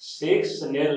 6-0।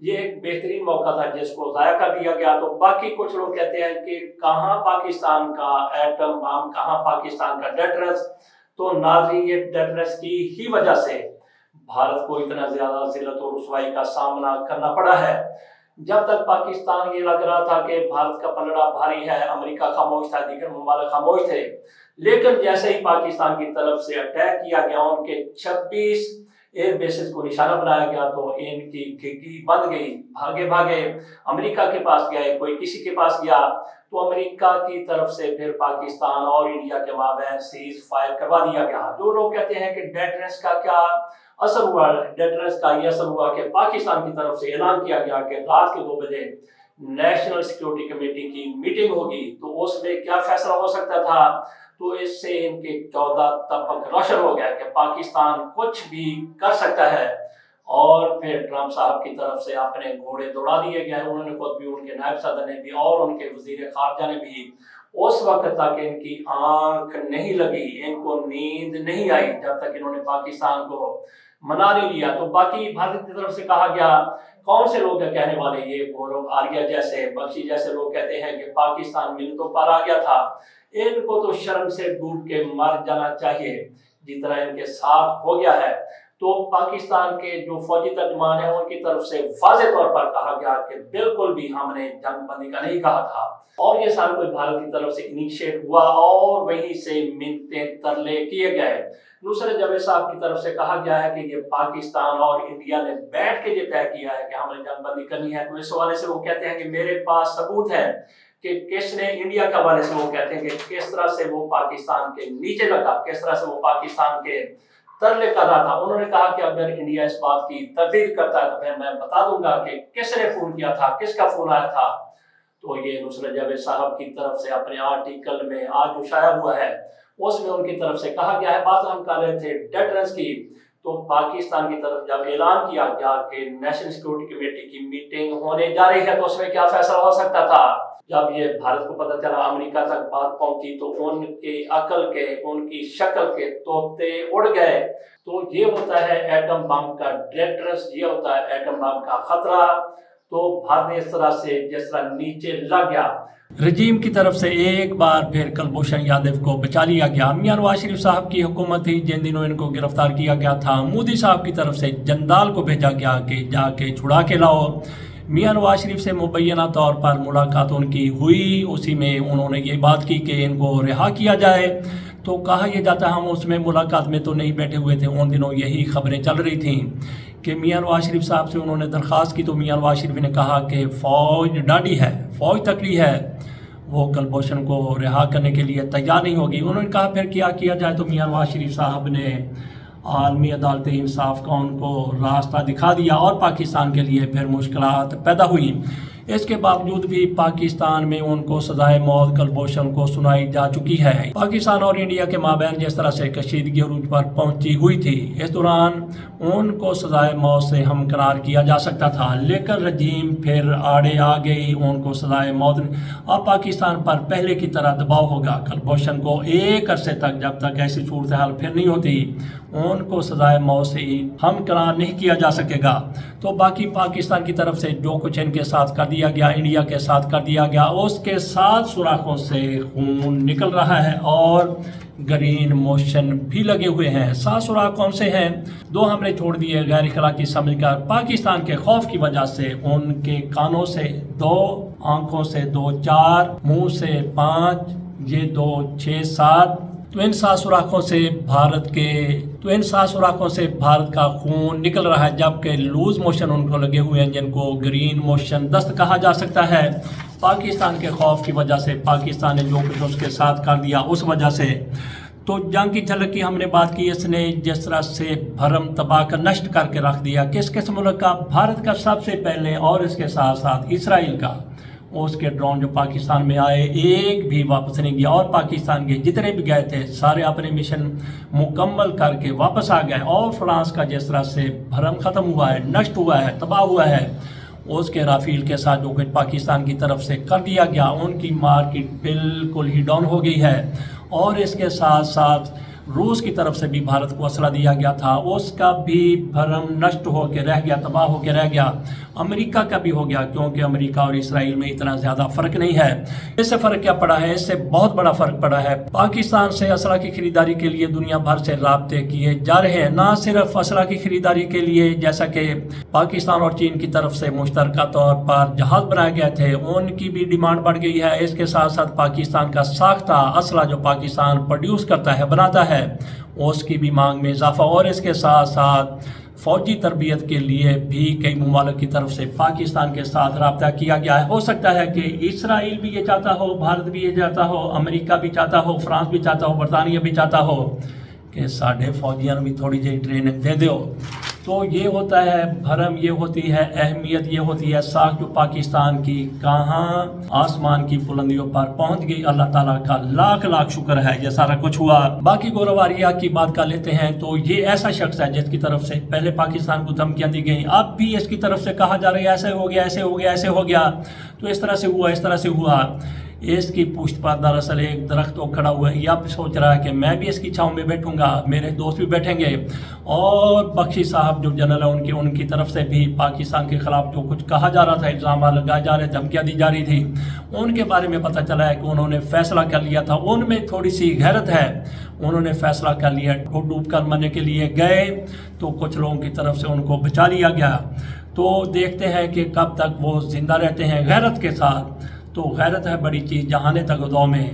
یہ ایک بہترین موقع تھا جس کو ضائع کر دیا گیا. تو باقی کچھ لوگ کہتے ہیں کہ کہاں پاکستان کا ایٹم بم، کہاں پاکستان کا ڈیٹرنس. تو ناظرین، یہ ڈیٹرنس کی ہی وجہ سے بھارت کو اتنا زیادہ ذلت و رسوائی کا سامنا کرنا پڑا ہے. جب تک پاکستان یہ لگ رہا تھا کہ بھارت کا پلڑا بھاری ہے، امریکہ خاموش تھا، دیگر ممالک خاموش تھے. لیکن جیسے ہی پاکستان کی طرف سے اٹیک کیا گیا، ان کے 26 ایئر بیسز کو نشانہ بنایا گیا، تو ان کی کھڑکی بند گئی. بھاگے امریکہ کے پاس گئے، کوئی کسی کے پاس گیا. تو امریکہ کی طرف سے پھر پاکستان اور انڈیا کے مابین سیز فائر کروا دیا گیا. جو لوگ کہتے ہیں کہ ڈیٹرنس کا کیا اثر ہوا، ڈیٹرنس کا یہ اثر ہوا کہ پاکستان کی طرف سے اعلان کیا گیا کہ رات کے 2 بجے نیشنل سیکیورٹی کمیٹی کی میٹنگ ہوگی. تو اس میں کیا فیصلہ ہو سکتا تھا؟ تو اس سے ان کے 14 طبق روشن ہو گیا کہ پاکستان کچھ بھی کر سکتا ہے. اور پھر ٹرمپ صاحب کی طرف سے اپنے گھوڑے دوڑا دیے گئے. انہوں نے خود بھی، ان کے نائب صدر نے بھی اور ان کے وزیر خارجہ نے بھی اس وقت تک ان کی آنکھ نہیں لگی، ان کو نیند نہیں آئی جب تک انہوں نے پاکستان کو منا نہیں لیا. تو باقی بھارت کی طرف سے کہا گیا، کون سے لوگ ہیں کہنے والے، یہ گورو آریہ جیسے، بخشی جیسے لوگ کہتے ہیں کہ پاکستان منتوں پر آ گیا تھا. ان کو تو شرم سے ڈوب کے مر جانا چاہیے جتنا ان کے ساتھ ہو گیا ہے. تو پاکستان کے جو فوجی ترجمان ہیں ان کی طرف سے واضح طور پر کہا گیا کہ بالکل بھی ہم نے جنگ بندی کا نہیں کہا تھا. اور یہ سارا کچھ بھارت کی طرف سے انیشیٹ ہوا اور وہیں سے منتیں ترلے کیے گئے. نصرت جاوید صاحب کی طرف سے کہا گیا ہے کہ یہ پاکستان اور انڈیا نے بیٹھ کے یہ طے کیا ہے کہ ہم نے جنگ بندی کرنی ہے. تو اس حوالے سے وہ کہتے ہیں کہ میرے پاس ثبوت ہے کہ کس نے، انڈیا کے حوالے سے وہ کہتے ہیں کہ کس طرح سے وہ پاکستان کے نیچے لگا، کس طرح سے وہ پاکستان کے ترلے کر رہا تھا. انہوں نے کہا کہ اگر انڈیا اس بات کی تردید کرتا ہے تو پھر میں بتا دوں گا کہ کس نے فون کیا تھا، کس کا فون آیا تھا. تو یہ نصرت جاوید صاحب کی طرف سے اپنے آرٹیکل میں آج جو شائع ہوا ہے اس میں ان کی طرف سے کہا گیا ہے. بات ہم کر رہے تھے ڈیٹرنس کی. تو پاکستان کی طرف جب اعلان کیا گیا کہ نیشنل سیکیورٹی کمیٹی کی میٹنگ ہونے جا رہی ہے تو اس میں کیا فیصلہ ہو سکتا تھا. جب یہ بھارت کو پتہ چلا، امریکہ تک بات پہنچی، تو ان کی عقل کے، ان کی شکل کے طوطے اڑ گئے. تو یہ ہوتا ہے ایٹم بم کا ڈیٹرنس، یہ ہوتا ہے ایٹم بم کا خطرہ. تو بھارت نے اس طرح سے جس طرح نیچے لگ گیا. رجیم کی طرف سے ایک بار پھر کلبھوشن یادو کو بچا لیا گیا. میاں نواز شریف صاحب کی حکومت تھی جن دنوں ان کو گرفتار کیا گیا تھا. مودی صاحب کی طرف سے جندال کو بھیجا گیا کہ جا کے چھڑا کے لاؤ. میاں نواز شریف سے مبینہ طور پر ملاقات ان کی ہوئی، اسی میں انہوں نے یہ بات کی کہ ان کو رہا کیا جائے. تو کہا یہ جاتا ہم اس میں ملاقات میں تو نہیں بیٹھے ہوئے تھے. ان دنوں یہی خبریں چل رہی تھیں کہ میاں نواز شریف صاحب سے انہوں نے درخواست کی. تو میاں نواز شریف نے کہا کہ فوج ڈاڈی ہے، فوج تکڑی ہے، وہ کلبھوشن کو رہا کرنے کے لیے تیار نہیں ہوگی. انہوں نے کہا پھر کیا کیا جائے. تو میاں نواز شریف صاحب نے عالمی عدالت انصاف کا ان کو راستہ دکھا دیا اور پاکستان کے لیے پھر مشکلات پیدا ہوئی. اس کے باوجود بھی پاکستان میں ان کو سزائے موت کلبھوشن کو سنائی جا چکی ہے. پاکستان اور انڈیا کے مابین جس طرح سے کشیدگی عروج پر پہنچی ہوئی تھی، اس دوران ان کو سزائے موت سے ہمکنار کیا جا سکتا تھا، لیکن رجیم پھر آڑے آ گئی. ان کو سزائے موت. اب پاکستان پر پہلے کی طرح دباؤ ہوگا. کلبھوشن کو ایک عرصے تک، جب تک ایسی صورتحال پھر نہیں ہوتی، ان کو سزائے موت سے ہمکنار نہیں کیا جا سکے گا. تو باقی پاکستان کی طرف سے جو کچھ ان کے ساتھ کر دیا گیا، انڈیا کے ساتھ کر دیا گیا، اس کے 7 سوراخوں سے خون نکل رہا ہے اور گرین موشن بھی لگے ہوئے ہیں. 7 سوراخ کون سے ہیں؟ 2 ہم نے چھوڑ دیے غیر اخلاقی سمجھ کر. پاکستان کے خوف کی وجہ سے ان کے کانوں سے 2، آنکھوں سے 2، 4، منہ سے 5، یہ 2، 6، 7. تو ان 7 سوراخوں سے بھارت کا خون نکل رہا ہے، جبکہ لوز موشن ان کو لگے ہوئے ہیں جن کو گرین موشن دست کہا جا سکتا ہے. پاکستان کے خوف کی وجہ سے پاکستان نے جو کچھ اس کے ساتھ کر دیا اس وجہ سے. تو جنگ کی جھلک کی ہم نے بات کی. اس نے جس طرح سے بھرم تباہ کا نشٹ کر کے رکھ دیا. کس ملک کا؟ بھارت کا سب سے پہلے، اور اس کے ساتھ ساتھ اسرائیل کا. اس کے ڈرون جو پاکستان میں آئے ایک بھی واپس نہیں گیا، اور پاکستان کے جتنے بھی گئے تھے سارے اپنے مشن مکمل کر کے واپس آ گئے. اور فرانس کا جس طرح سے بھرم ختم ہوا ہے، نشٹ ہوا ہے، تباہ ہوا ہے، اس کے رافیل کے ساتھ جو کچھ پاکستان کی طرف سے کر دیا گیا، ان کی مارکیٹ بالکل ہی ڈاؤن ہو گئی ہے. اور اس کے ساتھ ساتھ روس کی طرف سے بھی بھارت کو اسلحہ دیا گیا تھا، اس کا بھی بھرم نشٹ ہو کے رہ گیا، تباہ ہو کے رہ گیا. امریکہ کا بھی ہو گیا، کیونکہ امریکہ اور اسرائیل میں اتنا زیادہ فرق نہیں ہے۔ اس سے فرق کیا پڑا ہے؟ اس سے بہت بڑا فرق پڑا ہے۔ پاکستان سے اسلحہ کی خریداری کے لیے دنیا بھر سے رابطے کیے جا رہے ہیں، نہ صرف اسلحہ کی خریداری کے لیے، جیسا کہ پاکستان اور چین کی طرف سے مشترکہ طور پر جہاز بنائے گئے تھے، ان کی بھی ڈیمانڈ بڑھ گئی ہے۔ اس کے ساتھ ساتھ پاکستان کا ساختہ اسلحہ جو پاکستان پروڈیوس کرتا ہے، بناتا ہے، اس کی بھی مانگ میں اضافہ، اور اس کے ساتھ ساتھ فوجی تربیت کے لیے بھی کئی ممالک کی طرف سے پاکستان کے ساتھ رابطہ کیا گیا ہے۔ ہو سکتا ہے کہ اسرائیل بھی یہ چاہتا ہو، بھارت بھی یہ چاہتا ہو، امریکہ بھی چاہتا ہو، فرانس بھی چاہتا ہو، برطانیہ بھی چاہتا ہو کہ ساڈے فوجیاں بھی تھوڑی جی ٹریننگ دے دیو۔ تو یہ ہوتا ہے بھرم، یہ ہوتی ہے اہمیت، یہ ہوتی ہے ساکھ جو پاکستان کی کہاں آسمان کی بلندیوں پر پہنچ گئی۔ اللہ تعالیٰ کا لاکھ لاکھ شکر ہے یہ سارا کچھ ہوا۔ باقی گورواریا کی بات کر لیتے ہیں، تو یہ ایسا شخص ہے جس کی طرف سے پہلے پاکستان کو دھمکیاں دی گئیں، اب بھی اس کی طرف سے کہا جا رہا ہے ایسے ہو گیا، ایسے ہو گیا، ایسے ہو گیا، تو اس طرح سے ہوا، اس طرح سے ہوا۔ اس کی پشت پر دراصل ایک درخت تو کھڑا ہوا ہے، یہ سوچ رہا ہے کہ میں بھی اس کی چھاؤں میں بیٹھوں گا، میرے دوست بھی بیٹھیں گے، اور بخشی صاحب جو جنرل ہیں ان کی طرف سے بھی پاکستان کے خلاف جو کچھ کہا جا رہا تھا، الزامات لگائے جا رہے، دھمکیاں دی جا رہی تھی، ان کے بارے میں پتہ چلا ہے کہ انہوں نے فیصلہ کر لیا تھا، ان میں تھوڑی سی غیرت ہے، انہوں نے فیصلہ کر لیا، ڈوب کر مرنے کے لیے گئے تو کچھ لوگوں کی طرف سے ان کو بچا لیا گیا۔ تو دیکھتے ہیں کہ کب تک وہ زندہ رہتے ہیں غیرت کے ساتھ۔ تو غیرت ہے بڑی چیز، جہانے تک دو میں